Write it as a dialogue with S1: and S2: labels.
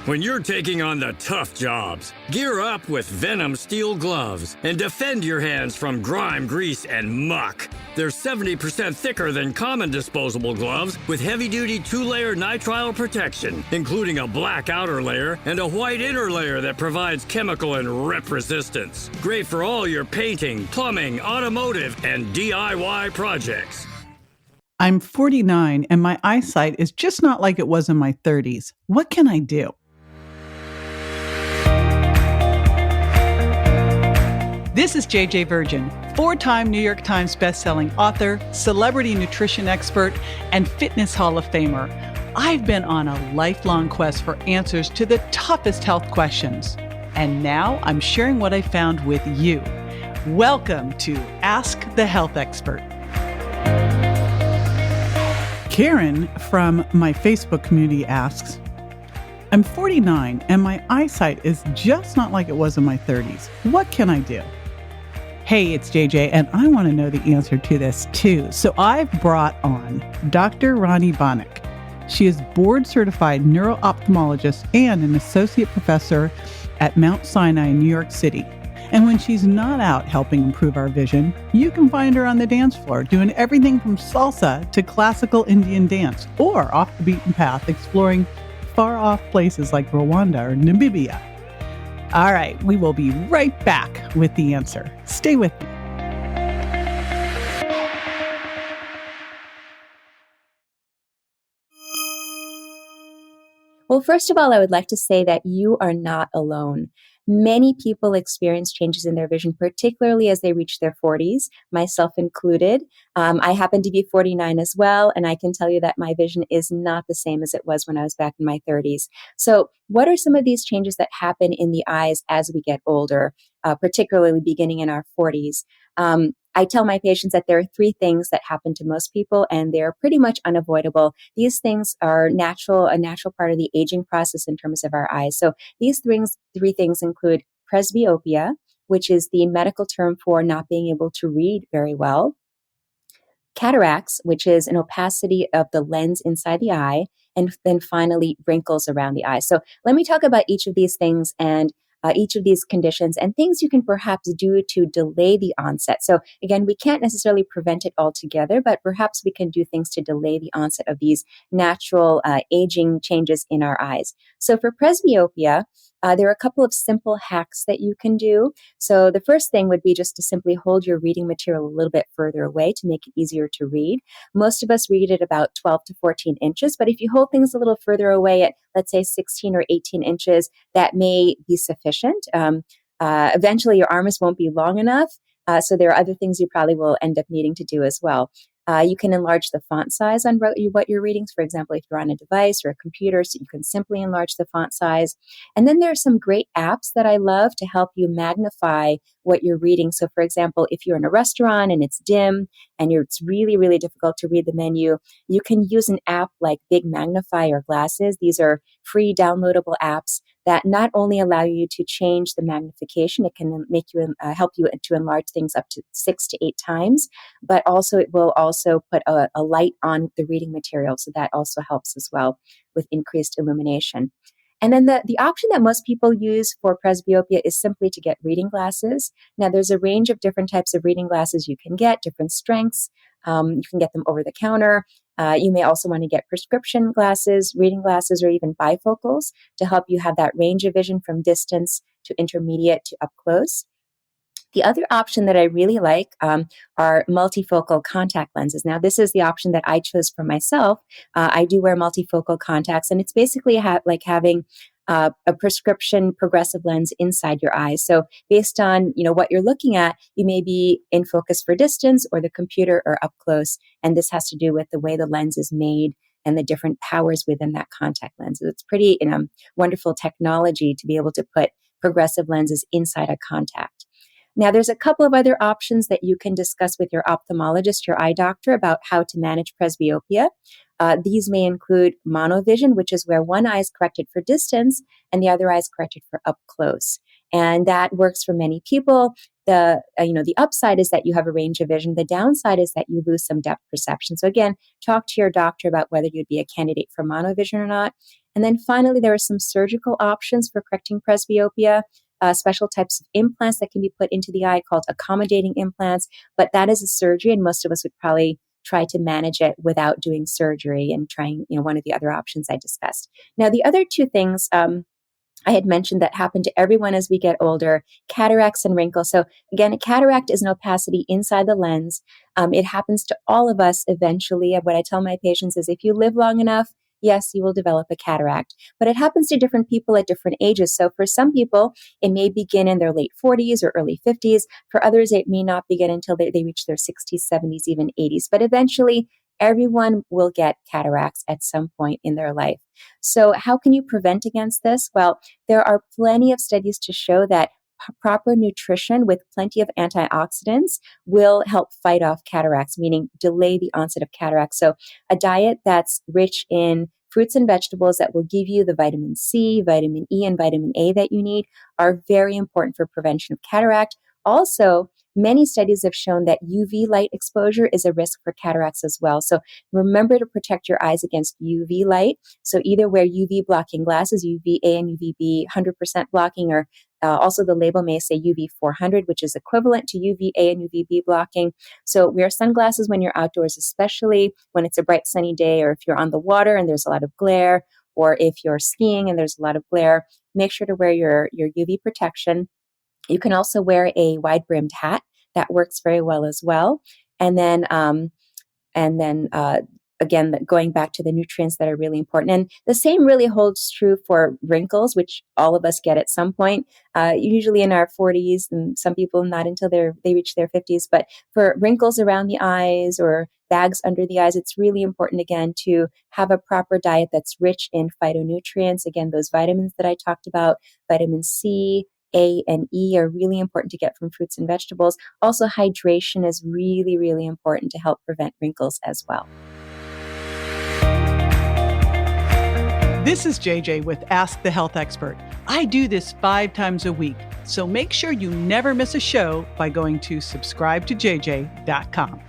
S1: When you're taking on the tough jobs, gear up with Venom steel gloves and defend your hands from grime, grease, and muck. They're 70% thicker than common disposable gloves with heavy-duty 2-layer nitrile protection, including a black outer layer and a white inner layer that provides chemical and rip resistance. Great for all your painting, plumbing, automotive, and DIY projects.
S2: I'm 49 and my eyesight is just not like it was in my 30s. What can I do? This is JJ Virgin, 4-time New York Times bestselling author, celebrity nutrition expert, and fitness Hall of Famer. I've been on a lifelong quest for answers to the toughest health questions. And now I'm sharing what I found with you. Welcome to Ask the Health Expert. Karen from my Facebook community asks, I'm 49 and my eyesight is just not like it was in my 30s. What can I do? Hey, it's JJ, and I want to know the answer to this too. So I've brought on Dr. Ronnie Banik. She is board-certified neuro-ophthalmologist and an associate professor at Mount Sinai in New York City. And when she's not out helping improve our vision, you can find her on the dance floor doing everything from salsa to classical Indian dance, or off the beaten path exploring far-off places like Rwanda or Namibia. All right, we will be right back with the answer. Stay with me.
S3: Well, first of all, I would like to say that you are not alone. Many people experience changes in their vision, particularly as they reach their 40s, myself included. I happen to be 49 as well, and I can tell you that my vision is not the same as it was when I was back in my 30s. So what are some of these changes that happen in the eyes as we get older, particularly beginning in our 40s? I tell my patients that there are 3 things that happen to most people, and they're pretty much unavoidable. These things are a natural part of the aging process in terms of our eyes. So these 3 things include presbyopia, which is the medical term for not being able to read very well; cataracts, which is an opacity of the lens inside the eye; and then finally, wrinkles around the eye. So let me talk about each of these things and each of these conditions and things you can perhaps do to delay the onset. So again, we can't necessarily prevent it altogether, but perhaps we can do things to delay the onset of these natural aging changes in our eyes. So for presbyopia, there are a couple of simple hacks that you can do. So the first thing would be just to simply hold your reading material a little bit further away to make it easier to read. Most of us read at about 12 to 14 inches, but if you hold things a little further away at, let's say, 16 or 18 inches, that may be sufficient. Eventually, your arms won't be long enough, so there are other things you probably will end up needing to do as well. You can enlarge the font size on what you're reading. For example, if you're on a device or a computer, so you can simply enlarge the font size. And then there are some great apps that I love to help you magnify what you're reading. So for example, if you're in a restaurant and it's dim and it's really, really difficult to read the menu, you can use an app like Big Magnifier Glasses. These are free downloadable apps that not only allow you to change the magnification, it can make you help you to enlarge things up to 6 to 8 times, but also it will also put a light on the reading material. So that also helps as well with increased illumination. And then the option that most people use for presbyopia is simply to get reading glasses. Now, there's a range of different types of reading glasses you can get, different strengths. You can get them over the counter. You may also want to get prescription glasses, reading glasses, or even bifocals to help you have that range of vision from distance to intermediate to up close. The other option that I really like are multifocal contact lenses. Now, this is the option that I chose for myself. I do wear multifocal contacts, and it's basically like having a prescription progressive lens inside your eyes. So based on what you're looking at, you may be in focus for distance or the computer or up close. And this has to do with the way the lens is made and the different powers within that contact lens. It's pretty wonderful technology to be able to put progressive lenses inside a contact. Now, there's a couple of other options that you can discuss with your ophthalmologist, your eye doctor, about how to manage presbyopia. These may include monovision, which is where one eye is corrected for distance and the other eye is corrected for up close. And that works for many people. the upside is that you have a range of vision. The downside is that you lose some depth perception. So again, talk to your doctor about whether you'd be a candidate for monovision or not. And then finally, there are some surgical options for correcting presbyopia. Special types of implants that can be put into the eye called accommodating implants, but that is a surgery, and most of us would probably try to manage it without doing surgery and trying, one of the other options I discussed. Now, the other two things I had mentioned that happen to everyone as we get older, cataracts and wrinkles. So again, a cataract is an opacity inside the lens. It happens to all of us eventually. And what I tell my patients is if you live long enough, yes, you will develop a cataract, but it happens to different people at different ages. So for some people, it may begin in their late 40s or early 50s. For others, it may not begin until they reach their 60s, 70s, even 80s. But eventually, everyone will get cataracts at some point in their life. So how can you prevent against this? Well, there are plenty of studies to show that proper nutrition with plenty of antioxidants will help fight off cataracts, meaning delay the onset of cataracts. So a diet that's rich in fruits and vegetables that will give you the vitamin C, vitamin E, and vitamin A that you need are very important for prevention of cataract. Also, many studies have shown that UV light exposure is a risk for cataracts as well. So remember to protect your eyes against UV light. So either wear UV blocking glasses, UVA and UVB 100% blocking, or also the label may say UV 400, which is equivalent to UVA and UVB blocking. So wear sunglasses when you're outdoors, especially when it's a bright sunny day, or if you're on the water and there's a lot of glare, or if you're skiing and there's a lot of glare. Make sure to wear your UV protection. You can also wear a wide-brimmed hat. That works very well as well. And then again, going back to the nutrients that are really important. And the same really holds true for wrinkles, which all of us get at some point, usually in our 40s, and some people not until they reach their 50s. But for wrinkles around the eyes or bags under the eyes, it's really important, again, to have a proper diet that's rich in phytonutrients. Again, those vitamins that I talked about, vitamin C, A, and E are really important to get from fruits and vegetables. Also, hydration is really, really important to help prevent wrinkles as well.
S2: This is JJ with Ask the Health Expert. I do this 5 times a week, so make sure you never miss a show by going to subscribetoJJ.com.